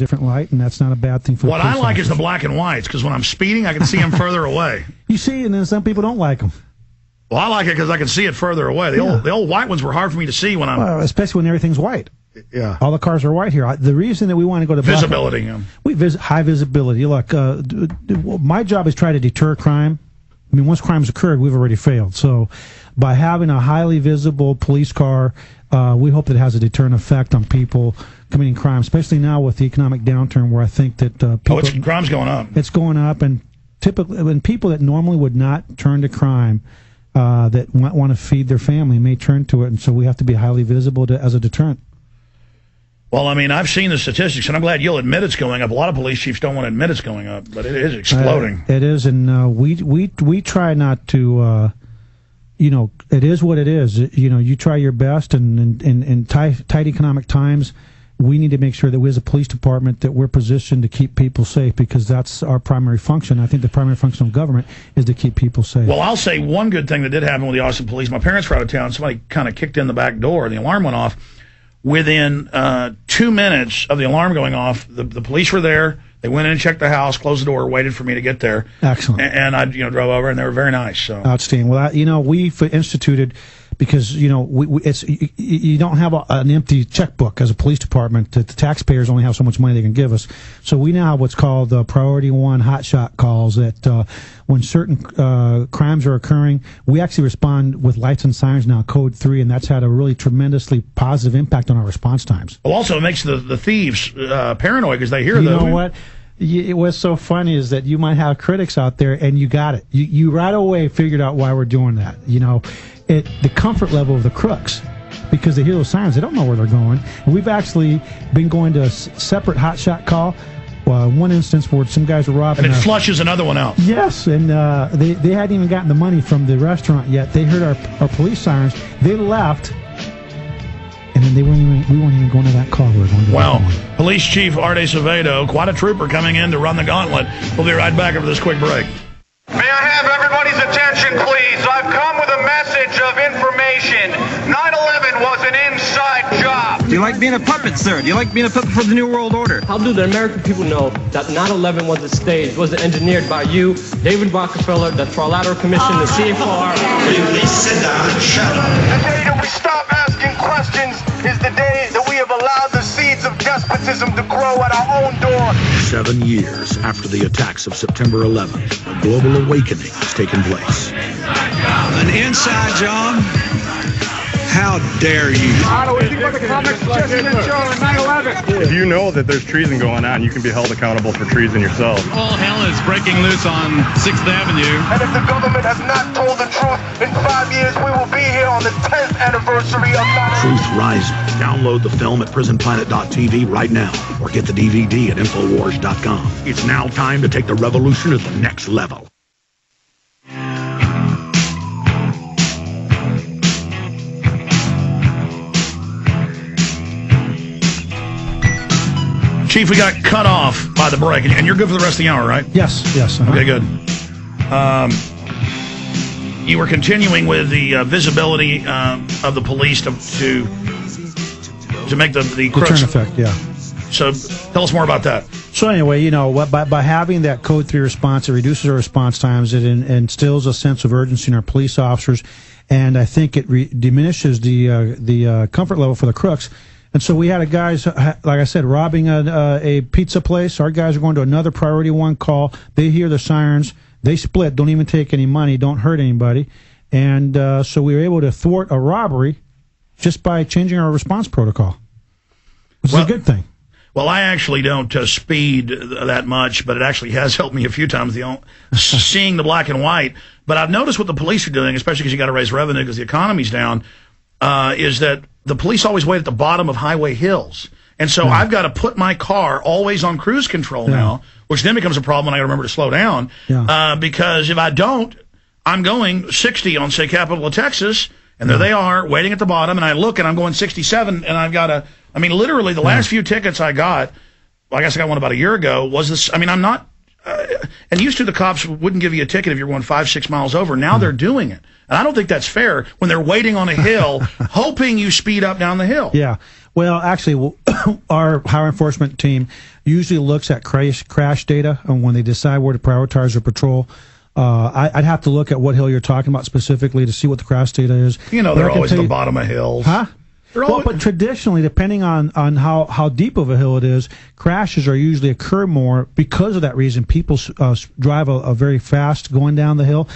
different light, and that's not a bad thing for What I like is the black and whites, because when I'm speeding, I can see them further away. You see, and then some people don't like them. Well, I like it because I can see it further away. The old white ones were hard for me to see when I'm... Well, especially when everything's white. Yeah. All the cars are white here. The reason that we want to go to visibility. High visibility. Look, my job is try to deter crime. I mean, once crime's occurred, we've already failed. So by having a highly visible police car, we hope that it has a deterrent effect on people committing crime, especially now with the economic downturn where I think that crime's going up. It's going up, and typically when people that normally would not turn to crime, that want to feed their family may turn to it, and so we have to be highly visible as a deterrent. Well, I mean, I've seen the statistics, and I'm glad you'll admit it's going up. A lot of police chiefs don't want to admit it's going up, but it is exploding. It is, and we try not to, it is what it is. You try your best, and in tight economic times, we need to make sure that we as a police department that we're positioned to keep people safe, because that's our primary function. I think the primary function of government is to keep people safe. Well, I'll say one good thing that did happen with the Austin police. My parents were out of town. Somebody kind of kicked in the back door, and the alarm went off. Within 2 minutes of the alarm going off, the police were there. They went in and checked the house, closed the door, waited for me to get there. Excellent. And I drove over, and they were very nice. So outstanding. Well, we've instituted, because you don't have an empty checkbook as a police department. The taxpayers only have so much money they can give us. So we now have what's called Priority 1 hotshot calls. That when certain crimes are occurring, we actually respond with lights and sirens now, Code 3, and that's had a really tremendously positive impact on our response times. Well, also it makes the thieves paranoid because they hear You know what? What's so funny is that you might have critics out there, and you got it. You right away figured out why we're doing that. The comfort level of the crooks, because they hear those sirens, they don't know where they're going. And we've actually been going to a separate hotshot call. One instance where some guys were robbing. And it flushes another one out. Yes, and they hadn't even gotten the money from the restaurant yet. They heard our police sirens. They left. And then we weren't even going to that call. We were going to wow. Police Chief Art Acevedo, quite a trooper coming in to run the gauntlet. We'll be right back after this quick break. May I have everybody's attention, please? I've come with a message of information. 9/11 was an inside job. Do you like being a puppet, sir? Do you like being a puppet for the New World Order? How do the American people know that 9/11 was a stage, was engineered by you, David Rockefeller, the Trilateral Commission, the CFR? Will you please sit down and shut up? The day that we stop asking questions is the day that we have allowed the seeds of despotism to grow at our own door. 7 years after the attacks of September 11th, a global awakening has taken place. An inside job? How dare you? If you know that there's treason going on, you can be held accountable for treason yourself. All hell is breaking loose on 6th Avenue. And if the government has not told the truth, in 5 years we will be here on the 10th anniversary of 9/11. Truth Rising. Download the film at prisonplanet.tv right now, or get the DVD at Infowars.com. It's now time to take the revolution to the next level. Chief, we got cut off by the break, and you're good for the rest of the hour, right? Yes. Okay, good. You were continuing with the visibility of the police to make the crooks. Deterrent effect, yeah. So tell us more about that. So anyway, by having that Code 3 response, it reduces our response times. It instills a sense of urgency in our police officers, and I think it diminishes the comfort level for the crooks. And so we had guys, like I said, robbing a pizza place. Our guys are going to another Priority 1 call. They hear the sirens. They split. Don't even take any money. Don't hurt anybody. And so we were able to thwart a robbery just by changing our response protocol, which is a good thing. Well, I actually don't speed that much, but it actually has helped me a few times, seeing the black and white. But I've noticed what the police are doing, especially because you got to raise revenue because the economy's down, is that the police always wait at the bottom of highway hills. And so I've got to put my car always on cruise control now, which then becomes a problem when I remember to slow down. Because if I don't, I'm going 60 on, say, Capital of Texas, and there they are waiting at the bottom, and I look, and I'm going 67, and I've got to, I mean, literally the last few tickets I got, well, I guess I got one about a year ago, was this, I mean, I'm not, and used to the cops wouldn't give you a ticket if you're going 5-6 miles over. Now they're doing it. And I don't think that's fair when they're waiting on a hill, hoping you speed up down the hill. Yeah. Well, actually, our highway enforcement team usually looks at crash data and when they decide where to prioritize their patrol. I'd have to look at what hill you're talking about specifically to see what the crash data is. You know, they're always at the bottom of hills. Huh? Well, but traditionally, depending on how deep of a hill it is, crashes are usually occur more because of that reason. People drive a very fast going down the hill.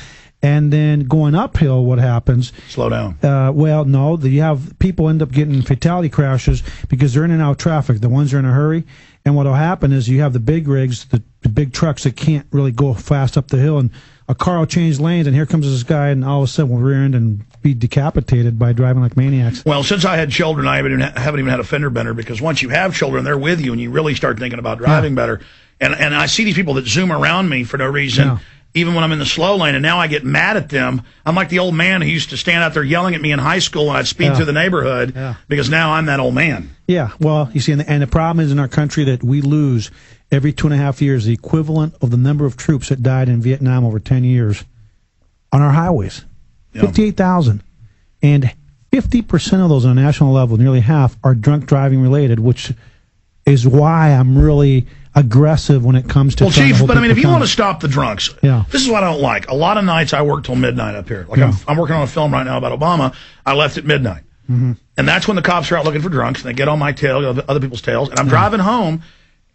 And then going uphill, what happens? Slow down. Well, no. You have people end up getting fatality crashes because they're in and out of traffic. The ones that are in a hurry. And what will happen is you have the big rigs, the big trucks that can't really go fast up the hill. And a car will change lanes, and here comes this guy, and all of a sudden we'll rear end and be decapitated by driving like maniacs. Well, since I had children, I haven't even had a fender bender because once you have children, they're with you, and you really start thinking about driving better. And I see these people that zoom around me for no reason. Yeah. Even when I'm in the slow lane, and now I get mad at them. I'm like the old man who used to stand out there yelling at me in high school when I'd speed through the neighborhood because now I'm that old man. Yeah, well, you see, and the problem is in our country that we lose every 2.5 years the equivalent of the number of troops that died in Vietnam over 10 years on our highways. 58,000. And 50% of those on a national level, nearly half, are drunk driving related, which is why I'm really aggressive when it comes to... Well, Chief, but I mean, if you want to stop the drunks, this is what I don't like. A lot of nights I work till midnight up here. Like I'm working on a film right now about Obama. I left at midnight. Mm-hmm. And that's when the cops are out looking for drunks, and they get on my tail, other people's tails, and I'm driving home.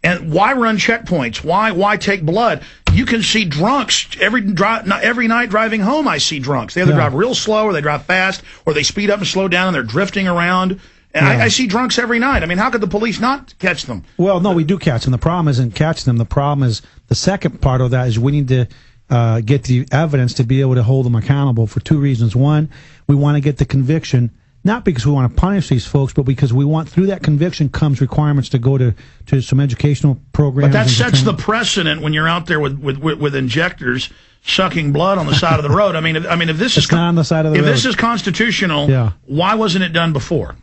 And why run checkpoints? Why take blood? You can see drunks every night driving home. I see drunks. They either drive real slow, or they drive fast, or they speed up and slow down, and they're drifting around. And I see drunks every night. I mean, how could the police not catch them? Well, no, we do catch them. The problem isn't catching them. The problem is the second part of that is we need to get the evidence to be able to hold them accountable for two reasons. One, we want to get the conviction, not because we want to punish these folks, but because we want, through that conviction comes requirements to go to some educational programs. But that sets the precedent when you're out there with injectors sucking blood on the side of the road. I mean, if this is not on the side of the road. If this is constitutional, why wasn't it done before?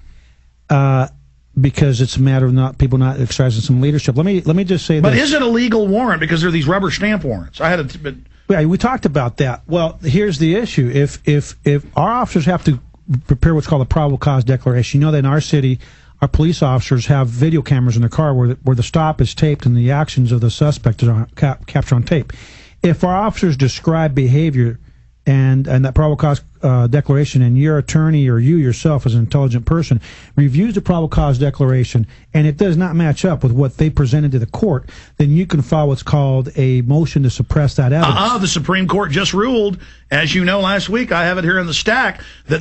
Because it's a matter of people not exercising some leadership. Let me just say this. But is it a legal warrant? Because there are these rubber stamp warrants. Yeah, we talked about that. Well, here's the issue. If our officers have to prepare what's called a probable cause declaration, you know that in our city, our police officers have video cameras in their car where the stop is taped and the actions of the suspect are captured on tape. If our officers describe behavior and that probable cause declaration, and your attorney or you yourself as an intelligent person reviews the probable cause declaration and it does not match up with what they presented to the court, then you can file what's called a motion to suppress that evidence. The Supreme Court just ruled, as you know, last week, I have it here in the stack, that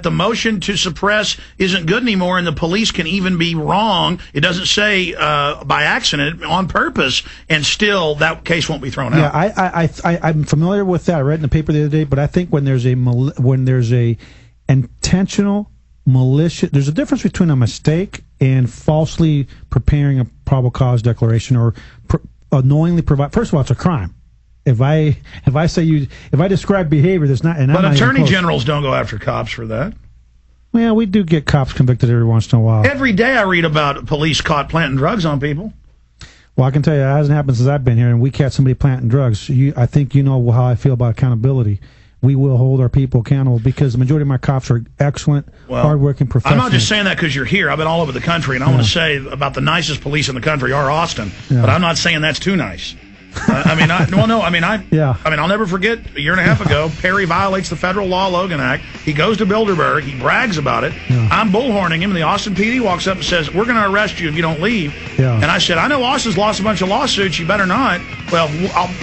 the motion to suppress isn't good anymore, and the police can even be wrong. It doesn't say by accident, on purpose, and still that case won't be thrown out. Yeah, I'm familiar with that. I read in the paper the other day, but I think when there's a intentional malicious, there's a difference between a mistake and falsely preparing a probable cause declaration or knowingly provide. First of all, it's a crime. If I describe behavior that's not, and but attorney generals don't go after cops for that. Well, we do get cops convicted every once in a while. Every day I read about police caught planting drugs on people. Well, I can tell you, it hasn't happened since I've been here, and we catch somebody planting drugs. I think you know how I feel about accountability. We will hold our people accountable because the majority of my cops are excellent, hardworking professionals. I'm not just saying that because you're here. I've been all over the country, and I want to say about the nicest police in the country are Austin, but I'm not saying that's too nice. I'll never forget a year and a half ago, Perry violates the federal law Logan Act. He goes to Bilderberg. He brags about it. Yeah. I'm bullhorning him, and the Austin PD walks up and says, "We're going to arrest you if you don't leave." Yeah. And I said, "I know Austin's lost a bunch of lawsuits. You better not." Well,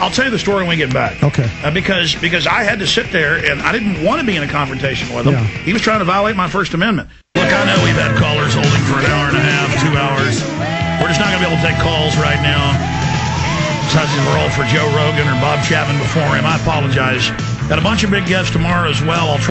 I'll tell you the story when we get back. Okay. Because I had to sit there, and I didn't want to be in a confrontation with him. Yeah. He was trying to violate my First Amendment. Look, I know we've had callers holding for an hour and a half, 2 hours. We're just not going to be able to take calls right now. Besides the role for Joe Rogan or Bob Chapman before him. I apologize. Got a bunch of big guests tomorrow as well. I'll try